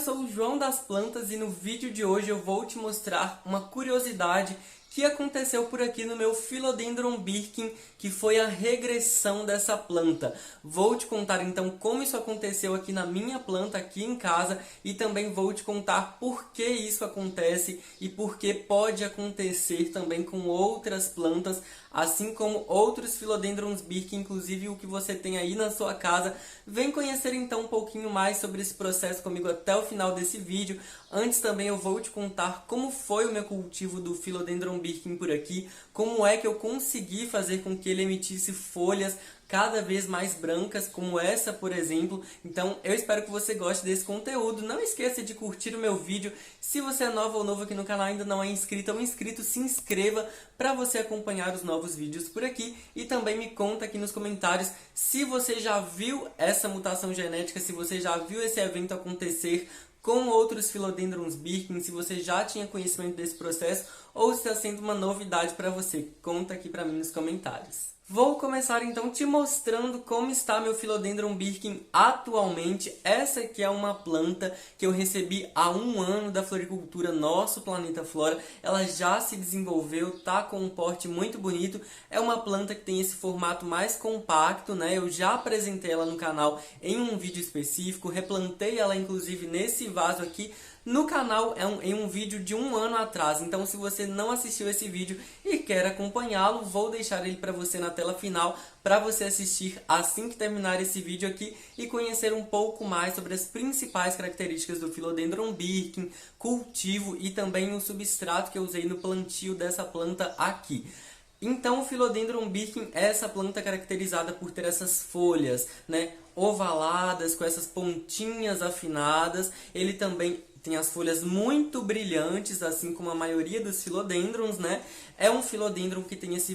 eu sou o João das Plantas e no vídeo de hoje eu vou te mostrar uma curiosidade que aconteceu por aqui no meu Philodendron Birkin, que foi a regressão dessa planta. Vou te contar então como isso aconteceu aqui na minha planta, aqui em casa, e também vou te contar por que isso acontece e por que pode acontecer também com outras plantas, assim como outros Philodendrons Birkin, inclusive o que você tem aí na sua casa. Vem conhecer então um pouquinho mais sobre esse processo comigo até o final desse vídeo. Antes também eu vou te contar como foi o meu cultivo do Philodendron Birkin por aqui, como é que eu consegui fazer com que ele emitisse folhas cada vez mais brancas, como essa, por exemplo. Então, eu espero que você goste desse conteúdo. Não esqueça de curtir o meu vídeo. Se você é nova ou novo aqui no canal, ainda não é inscrito ou inscrito, se inscreva para você acompanhar os novos vídeos por aqui. E também me conta aqui nos comentários se você já viu essa mutação genética, se você já viu esse evento acontecer com outros Philodendrons Birkin, se você já tinha conhecimento desse processo ou se está sendo uma novidade para você. Conta aqui para mim nos comentários. Vou começar então te mostrando como está meu Philodendron Birkin atualmente. Essa aqui é uma planta que eu recebi há um ano da floricultura Nosso Planeta Flora. Ela já se desenvolveu, tá com um porte muito bonito. É uma planta que tem esse formato mais compacto, né? Eu já apresentei ela no canal em um vídeo específico, replantei ela inclusive nesse vaso aqui no canal em um vídeo de um ano atrás. Então, se você não assistiu esse vídeo e quer acompanhá-lo, vou deixar ele para você na tela final para você assistir assim que terminar esse vídeo aqui e conhecer um pouco mais sobre as principais características do Philodendron Birkin, cultivo e também o substrato que eu usei no plantio dessa planta aqui. Então, o Philodendron Birkin é essa planta caracterizada por ter essas folhas, né, ovaladas, com essas pontinhas afinadas. Ele também tem as folhas muito brilhantes, assim como a maioria dos Philodendrons, né? É um Philodendron que tem esse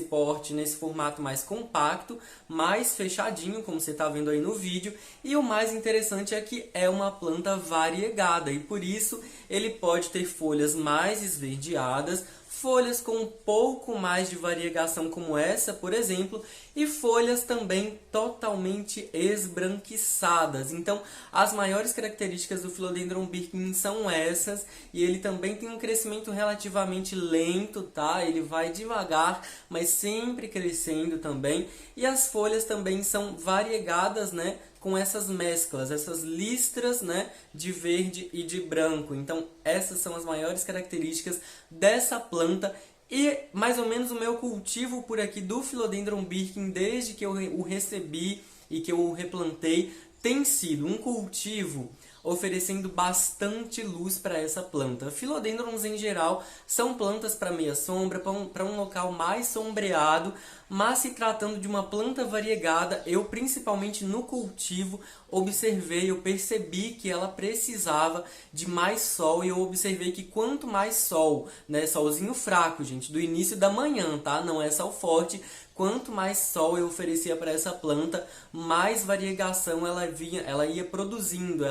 porte, nesse formato mais compacto, mais fechadinho, como você está vendo aí no vídeo. E o mais interessante é que é uma planta variegada e por isso ele pode ter folhas mais esverdeadas, folhas com um pouco mais de variegação como essa, por exemplo, e folhas também totalmente esbranquiçadas. Então, as maiores características do Philodendron Birkin são essas, e ele também tem um crescimento relativamente lento, tá? Ele vai devagar, mas sempre crescendo também, e as folhas também são variegadas, né? Com essas mesclas, essas listras, né, de verde e de branco. Então, essas são as maiores características dessa planta. E mais ou menos o meu cultivo por aqui do Philodendron Birkin, desde que eu o recebi e que eu o replantei, tem sido um cultivo oferecendo bastante luz para essa planta. Philodendrons em geral são plantas para meia sombra, para um local mais sombreado, mas se tratando de uma planta variegada, eu principalmente no cultivo eu percebi que ela precisava de mais sol, e eu observei que quanto mais sol, né, solzinho fraco, gente, do início da manhã, tá? Não é sol forte. Quanto mais sol eu oferecia para essa planta, mais variegação ela ia produzindo.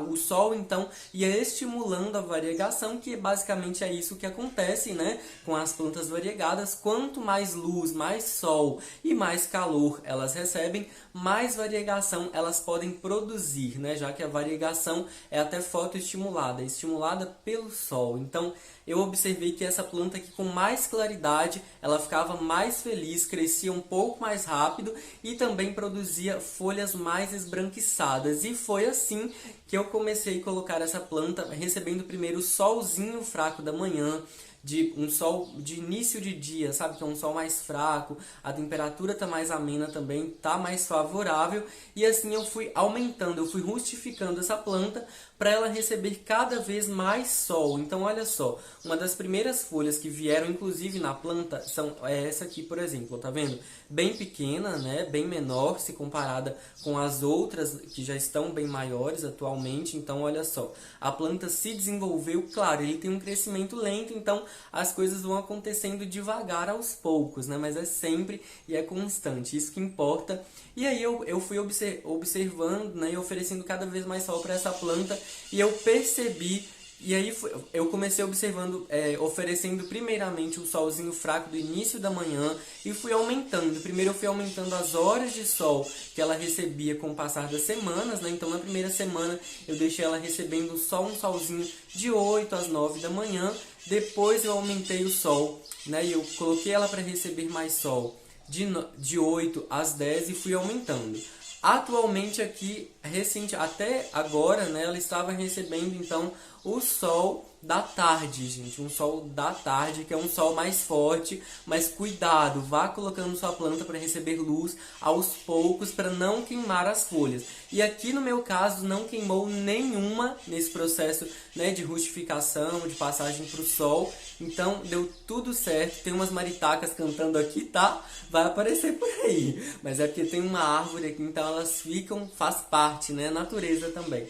O sol, então, ia estimulando a variegação, que basicamente é isso que acontece, né, com as plantas variegadas. Quanto mais luz, mais sol e mais calor elas recebem, mais variegação elas podem produzir, né, já que a variegação é até fotoestimulada, é estimulada pelo sol. Então, eu observei que essa planta aqui com mais claridade, ela ficava mais feliz, crescia um pouco mais rápido e também produzia folhas mais esbranquiçadas. E foi assim que eu comecei a colocar essa planta, recebendo primeiro o solzinho fraco da manhã, de um sol de início de dia, sabe? Que é um sol mais fraco, a temperatura tá mais amena também, tá mais favorável. E assim eu fui aumentando, eu fui rustificando essa planta para ela receber cada vez mais sol. Então, olha só, uma das primeiras folhas que vieram, inclusive, na planta, é essa aqui, por exemplo, tá vendo? Bem pequena, né? Bem menor se comparada com as outras que já estão bem maiores atualmente. Então, olha só, a planta se desenvolveu, claro, ele tem um crescimento lento, então as coisas vão acontecendo devagar aos poucos, né? Mas é sempre e é constante, isso que importa. E aí eu fui observando, né, e oferecendo cada vez mais sol para essa planta, e eu percebi E aí eu comecei observando, oferecendo primeiramente um solzinho fraco do início da manhã e fui aumentando. Primeiro eu fui aumentando as horas de sol que ela recebia com o passar das semanas, né? Então na primeira semana eu deixei ela recebendo só um solzinho de 8 às 9 da manhã. Depois eu aumentei o sol, né? E eu coloquei ela para receber mais sol de 8 às 10 e fui aumentando. Atualmente aqui, até agora, né, ela estava recebendo então o sol da tarde, gente. Um sol da tarde, que é um sol mais forte, mas cuidado, vá colocando sua planta para receber luz aos poucos para não queimar as folhas. E aqui no meu caso não queimou nenhuma nesse processo, né, de rustificação, de passagem para o sol. Então deu tudo certo. Tem umas maritacas cantando aqui, tá? Vai aparecer por aí. Mas é porque tem uma árvore aqui, então elas faz parte, né? Natureza também.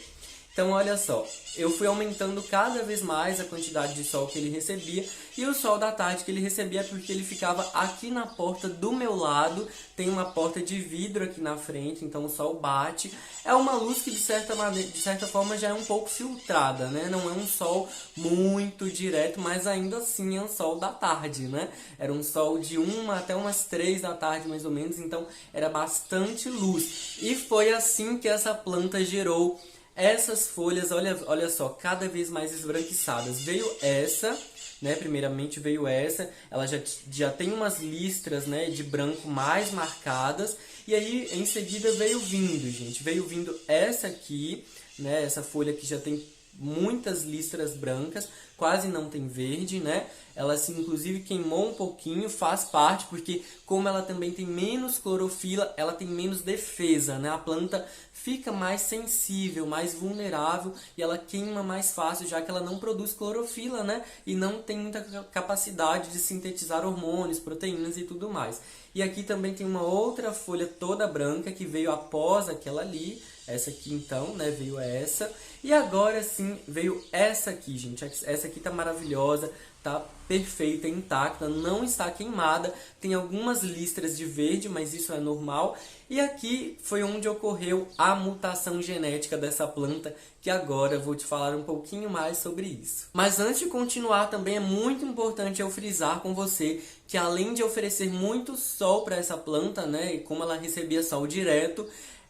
Então olha só, eu fui aumentando cada vez mais a quantidade de sol que ele recebia, e o sol da tarde que ele recebia é porque ele ficava aqui na porta do meu lado. Tem uma porta de vidro aqui na frente, então o sol bate. É uma luz que de certa forma já é um pouco filtrada, né? Não é um sol muito direto, mas ainda assim é um sol da tarde, né? Era um sol de 1 até umas 3 da tarde mais ou menos, então era bastante luz. E foi assim que essa planta gerou essas folhas, olha só, cada vez mais esbranquiçadas. Veio essa, né? Primeiramente veio essa, ela já tem umas listras, né, de branco mais marcadas. E aí, em seguida, veio vindo essa aqui, né? Essa folha que já tem muitas listras brancas, quase não tem verde, né? Ela inclusive queimou um pouquinho, faz parte, porque como ela também tem menos clorofila, ela tem menos defesa, né? A planta fica mais sensível, mais vulnerável, e ela queima mais fácil, já que ela não produz clorofila, né? E não tem muita capacidade de sintetizar hormônios, proteínas e tudo mais. E aqui também tem uma outra folha toda branca que veio após aquela ali. Essa aqui então, né, veio essa. E agora sim veio essa aqui, gente. Essa aqui tá maravilhosa, tá perfeita, intacta, não está queimada. Tem algumas listras de verde, mas isso é normal. E aqui foi onde ocorreu a mutação genética dessa planta, que agora eu vou te falar um pouquinho mais sobre isso. Mas antes de continuar, também é muito importante eu frisar com você que além de oferecer muito sol para essa planta, né, e como ela recebia sol direto,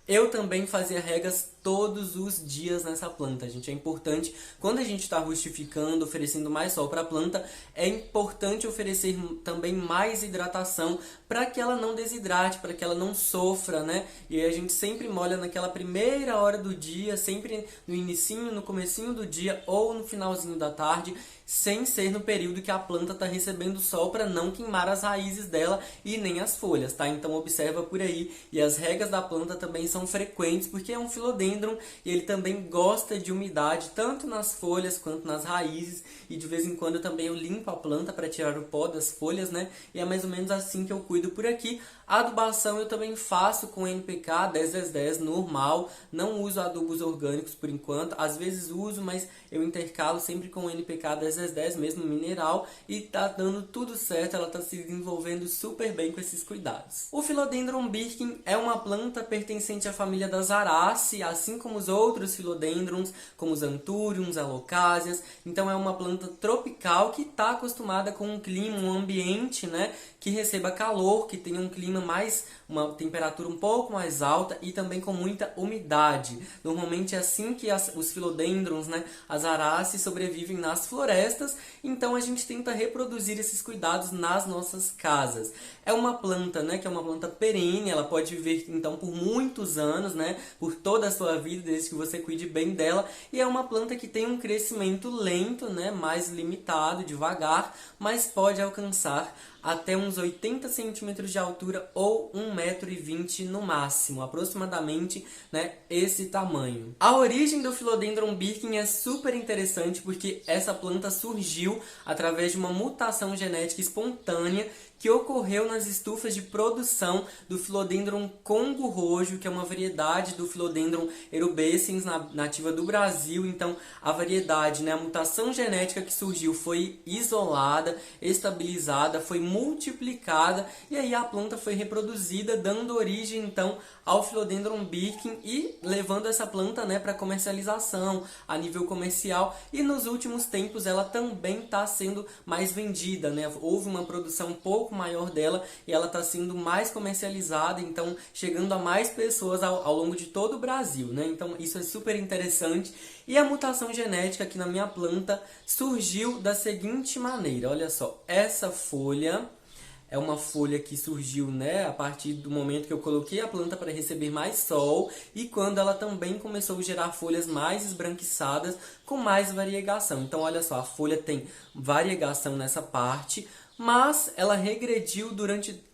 eu também fazia regas todos os dias nessa planta, gente. É importante, quando a gente está rustificando, oferecendo mais sol para a planta, é importante oferecer também mais hidratação para que ela não desidrate, para que ela não sofra, né? E a gente sempre molha naquela primeira hora do dia, sempre no inicinho, no comecinho do dia ou no finalzinho da tarde, sem ser no período que a planta está recebendo sol, para não queimar as raízes dela e nem as folhas, tá? Então observa por aí. E as regas da planta também são frequentes, porque é um filodendron e ele também gosta de umidade, tanto nas folhas quanto nas raízes. E de vez em quando também eu limpo a planta para tirar o pó das folhas, né? E é mais ou menos assim que eu cuido por aqui. A adubação eu também faço com NPK 10/10 normal, não uso adubos orgânicos por enquanto, às vezes uso, mas eu intercalo sempre com NPK 10/10 mesmo, mineral, e tá dando tudo certo, ela tá se desenvolvendo super bem com esses cuidados. O Philodendron Birken é uma planta pertencente à família das Araceae, assim como os outros filodendrons, como os Anthuriums, Alocásias. Então é uma planta tropical que está acostumada com um clima, um ambiente, né, que receba calor, que tenha um clima uma temperatura um pouco mais alta e também com muita umidade. Normalmente é assim que os filodendrons, né, as Araceae, sobrevivem nas florestas, então a gente tenta reproduzir esses cuidados nas nossas casas. É uma planta, né, que é uma planta perene, ela pode viver então por muitos anos, né, por toda a sua vida, desde que você cuide bem dela, e é uma planta que tem um crescimento lento, né, mais limitado, devagar, mas pode alcançar até uns 80 centímetros de altura ou 1,20 m no máximo, aproximadamente, né, esse tamanho. A origem do Philodendron Birken é super interessante porque essa planta surgiu através de uma mutação genética espontânea que ocorreu nas estufas de produção do Philodendron Congo Rojo, que é uma variedade do Philodendron erubescens nativa do Brasil. Então, a variedade, né, a mutação genética que surgiu foi isolada, estabilizada, foi multiplicada e aí a planta foi reproduzida, dando origem então ao Philodendron Birkin e levando essa planta, né, para comercialização a nível comercial, e nos últimos tempos ela também está sendo mais vendida, né? Houve uma produção um pouco maior dela e ela está sendo mais comercializada, então chegando a mais pessoas ao longo de todo o Brasil, né? Então isso é super interessante. E a mutação genética aqui na minha planta surgiu da seguinte maneira, olha só, essa folha é uma folha que surgiu, né, a partir do momento que eu coloquei a planta para receber mais sol e quando ela também começou a gerar folhas mais esbranquiçadas com mais variegação. Então, olha só, a folha tem variegação nessa parte, mas ela regrediu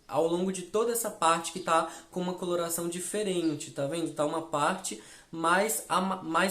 ao longo de toda essa parte que está com uma coloração diferente, tá vendo? Tá uma parte mais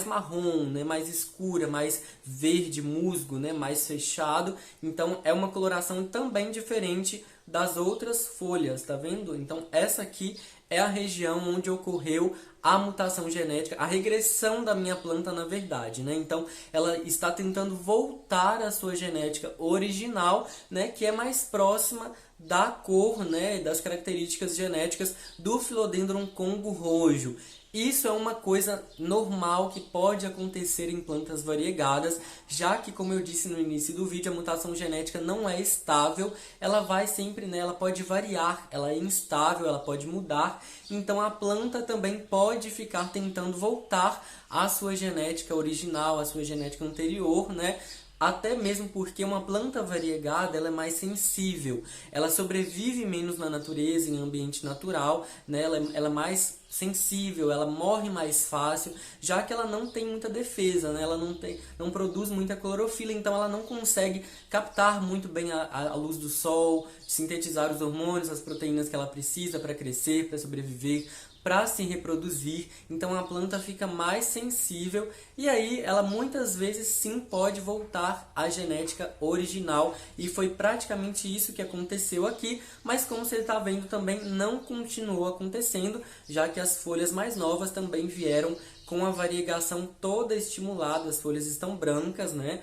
marrom, né? Mais escura, mais verde, musgo, né? Mais fechado. Então, é uma coloração também diferente das outras folhas, tá vendo? Então, essa aqui é a região onde ocorreu a mutação genética, a regressão da minha planta, na verdade, né? Então, ela está tentando voltar à sua genética original, né? Que é mais próxima da cor, né? Das características genéticas do Philodendron Congo rojo. Isso é uma coisa normal que pode acontecer em plantas variegadas, já que, como eu disse no início do vídeo, a mutação genética não é estável, ela vai sempre, né, ela pode variar, ela é instável, ela pode mudar, então a planta também pode ficar tentando voltar à sua genética original, à sua genética anterior, né? Até mesmo porque uma planta variegada ela é mais sensível, ela sobrevive menos na natureza, em ambiente natural, né? Ela é mais sensível, ela morre mais fácil, já que ela não tem muita defesa, né? Ela não produz muita clorofila, então ela não consegue captar muito bem a luz do sol, sintetizar os hormônios, as proteínas que ela precisa para crescer, para sobreviver, para se reproduzir. Então a planta fica mais sensível e aí ela muitas vezes sim pode voltar à genética original, e foi praticamente isso que aconteceu aqui, mas como você está vendo também não continuou acontecendo, já que as folhas mais novas também vieram com a variegação toda estimulada, as folhas estão brancas, né?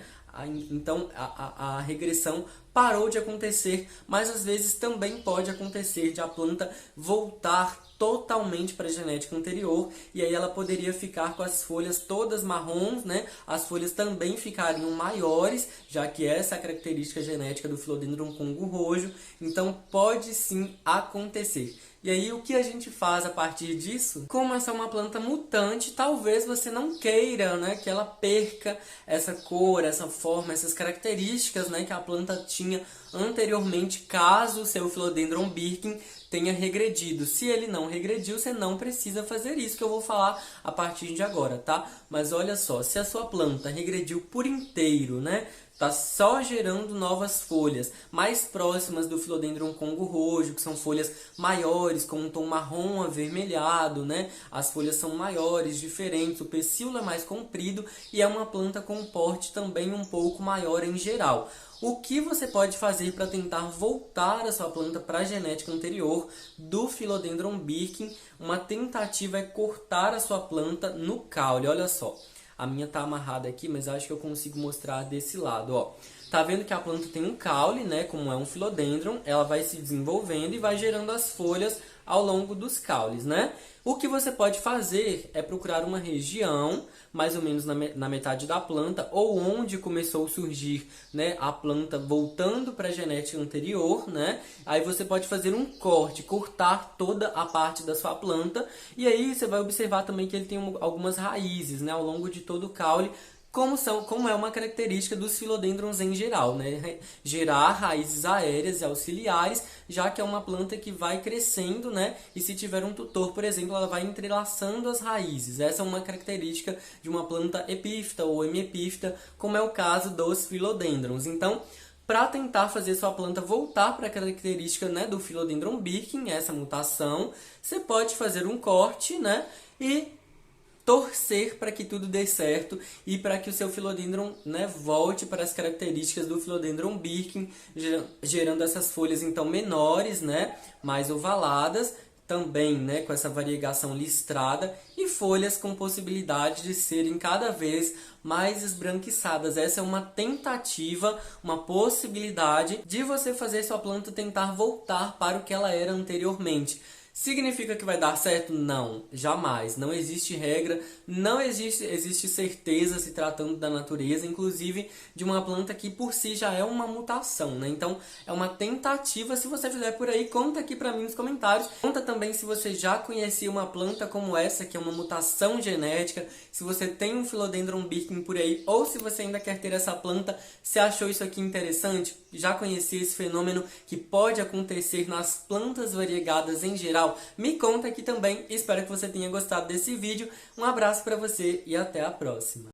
Então a regressão parou de acontecer, mas às vezes também pode acontecer de a planta voltar totalmente para a genética anterior, e aí ela poderia ficar com as folhas todas marrons, né? As folhas também ficariam maiores, já que essa é a característica genética do Philodendron Congo rojo, então pode sim acontecer. E aí o que a gente faz a partir disso? Como essa é uma planta mutante, talvez você não queira, né, que ela perca essa cor, essa forma, essas características, né, que a planta tinha anteriormente, caso o seu Philodendron Birkin tenha regredido. Se ele não regrediu, você não precisa fazer isso que eu vou falar a partir de agora, tá? Mas olha só, se a sua planta regrediu por inteiro, né? Tá só gerando novas folhas mais próximas do Philodendron Congo rojo, que são folhas maiores, com um tom marrom avermelhado, né? As folhas são maiores, diferentes, o pecíolo é mais comprido e é uma planta com um porte também um pouco maior em geral. O que você pode fazer para tentar voltar a sua planta para a genética anterior do Philodendron Birkin? Uma tentativa é cortar a sua planta no caule, olha só. A minha tá amarrada aqui, mas acho que eu consigo mostrar desse lado, ó. Tá vendo que a planta tem um caule, né? Como é um filodendron, ela vai se desenvolvendo e vai gerando as folhas ao longo dos caules, né? O que você pode fazer é procurar uma região, mais ou menos na metade da planta, ou onde começou a surgir, né, a planta voltando para a genética anterior, né? Aí você pode fazer um corte, cortar toda a parte da sua planta, e aí você vai observar também que ele tem algumas raízes, né, ao longo de todo o caule, como é uma característica dos filodendrons em geral, né? Gerar raízes aéreas e auxiliares, já que é uma planta que vai crescendo, né? E se tiver um tutor, por exemplo, ela vai entrelaçando as raízes. Essa é uma característica de uma planta epífita ou hemiepífita, como é o caso dos filodendrons. Então, para tentar fazer sua planta voltar para a característica, né, do Philodendron Birkin, essa mutação, você pode fazer um corte, né? E torcer para que tudo dê certo e para que o seu Philodendron, né, volte para as características do Philodendron Birkin, gerando essas folhas então menores, né, mais ovaladas, também, né, com essa variegação listrada, e folhas com possibilidade de serem cada vez mais esbranquiçadas. Essa é uma tentativa, uma possibilidade de você fazer sua planta tentar voltar para o que ela era anteriormente. Significa que vai dar certo? Não, jamais. Não existe regra, não existe certeza se tratando da natureza, inclusive de uma planta que por si já é uma mutação, né? Então, é uma tentativa. Se você fizer por aí, conta aqui pra mim nos comentários. Conta também se você já conhecia uma planta como essa, que é uma mutação genética, se você tem um Philodendron birken por aí, ou se você ainda quer ter essa planta, se achou isso aqui interessante, já conhecia esse fenômeno que pode acontecer nas plantas variegadas em geral, me conta aqui também. Espero que você tenha gostado desse vídeo. Um abraço para você e até a próxima.